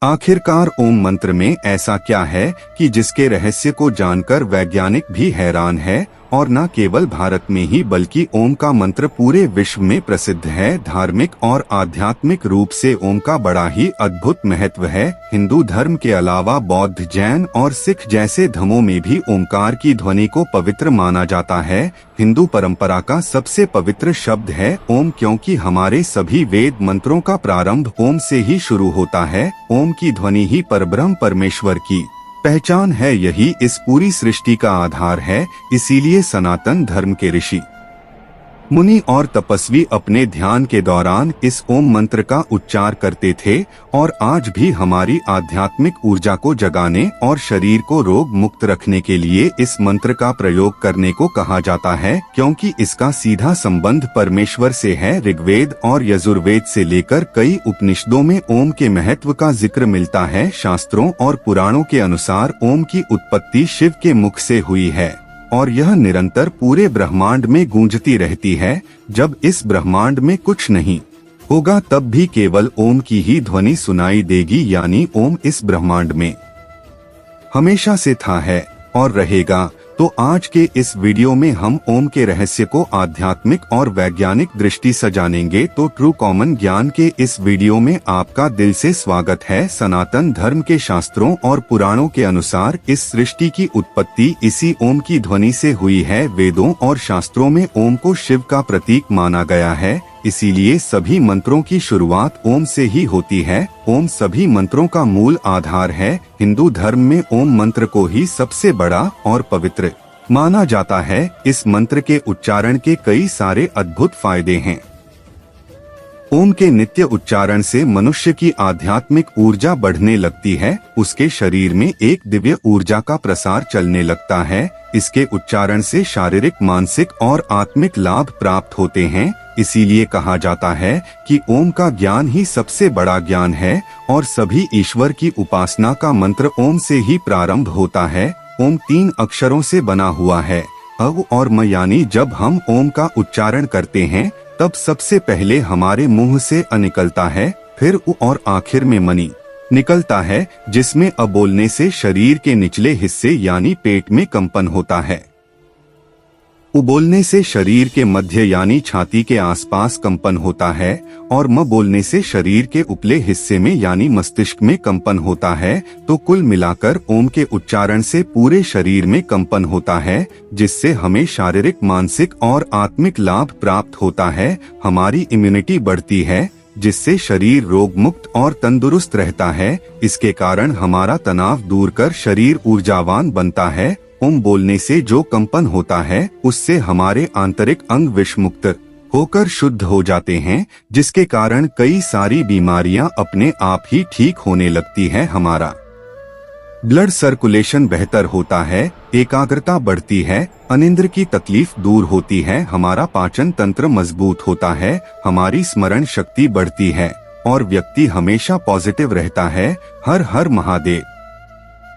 आखिरकार ओम मंत्र में ऐसा क्या है कि जिसके रहस्य को जानकर वैज्ञानिक भी हैरान है, और न केवल भारत में ही बल्कि ओम का मंत्र पूरे विश्व में प्रसिद्ध है। धार्मिक और आध्यात्मिक रूप से ओम का बड़ा ही अद्भुत महत्व है। हिंदू धर्म के अलावा बौद्ध, जैन और सिख जैसे धर्मों में भी ओमकार की ध्वनि को पवित्र माना जाता है। हिंदू परंपरा का सबसे पवित्र शब्द है ओम, क्योंकि हमारे सभी वेद मंत्रों का प्रारंभ ओम से ही शुरू होता है। ओम की ध्वनि ही परब्रह्म परमेश्वर की पहचान है, यही इस पूरी सृष्टि का आधार है। इसीलिए सनातन धर्म के ऋषि, मुनि और तपस्वी अपने ध्यान के दौरान इस ओम मंत्र का उच्चार करते थे, और आज भी हमारी आध्यात्मिक ऊर्जा को जगाने और शरीर को रोग मुक्त रखने के लिए इस मंत्र का प्रयोग करने को कहा जाता है, क्योंकि इसका सीधा संबंध परमेश्वर से है। ऋग्वेद और यजुर्वेद से लेकर कई उपनिषदों में ओम के महत्व का जिक्र मिलता है। शास्त्रों और पुराणों के अनुसार ओम की उत्पत्ति शिव के मुख से हुई है, और यह निरंतर पूरे ब्रह्मांड में गूंजती रहती है। जब इस ब्रह्मांड में कुछ नहीं होगा तब भी केवल ओम की ही ध्वनि सुनाई देगी, यानी ओम इस ब्रह्मांड में हमेशा से था, है और रहेगा। तो आज के इस वीडियो में हम ओम के रहस्य को आध्यात्मिक और वैज्ञानिक दृष्टि से जानेंगे। तो ट्रू कॉमन ज्ञान के इस वीडियो में आपका दिल से स्वागत है। सनातन धर्म के शास्त्रों और पुराणों के अनुसार इस सृष्टि की उत्पत्ति इसी ओम की ध्वनि से हुई है। वेदों और शास्त्रों में ओम को शिव का प्रतीक माना गया है, इसीलिए सभी मंत्रों की शुरुआत ओम से ही होती है। ओम सभी मंत्रों का मूल आधार है। हिंदू धर्म में ओम मंत्र को ही सबसे बड़ा और पवित्र माना जाता है। इस मंत्र के उच्चारण के कई सारे अद्भुत फायदे हैं। ओम के नित्य उच्चारण से मनुष्य की आध्यात्मिक ऊर्जा बढ़ने लगती है, उसके शरीर में एक दिव्य ऊर्जा का प्रसार चलने लगता है। इसके उच्चारण से शारीरिक, मानसिक और आत्मिक लाभ प्राप्त होते हैं। इसीलिए कहा जाता है कि ओम का ज्ञान ही सबसे बड़ा ज्ञान है, और सभी ईश्वर की उपासना का मंत्र ओम से ही प्रारंभ होता है। ओम 3 अक्षरों से बना हुआ है, अ और म, यानी जब हम ओम का उच्चारण करते हैं तब सबसे पहले हमारे मुंह से अ निकलता है, फिर उ और आखिर में मनी निकलता है, जिसमें अ बोलने से शरीर के निचले हिस्से यानी पेट में कंपन होता है। उ बोलने से शरीर के मध्य यानी छाती के आसपास कंपन होता है, और म बोलने से शरीर के उपले हिस्से में यानी मस्तिष्क में कंपन होता है। तो कुल मिलाकर ओम के उच्चारण से पूरे शरीर में कंपन होता है, जिससे हमें शारीरिक, मानसिक और आत्मिक लाभ प्राप्त होता है। हमारी इम्यूनिटी बढ़ती है, जिससे शरीर रोग मुक्त और तंदुरुस्त रहता है। इसके कारण हमारा तनाव दूर कर शरीर ऊर्जावान बनता है। ओम बोलने से जो कंपन होता है उससे हमारे आंतरिक अंग विषमुक्त होकर शुद्ध हो जाते हैं, जिसके कारण कई सारी बीमारियां अपने आप ही ठीक होने लगती है। हमारा ब्लड सर्कुलेशन बेहतर होता है, एकाग्रता बढ़ती है, अनिद्रा की तकलीफ दूर होती है, हमारा पाचन तंत्र मजबूत होता है, हमारी स्मरण शक्ति बढ़ती है, और व्यक्ति हमेशा पॉजिटिव रहता है। हर हर महादेव।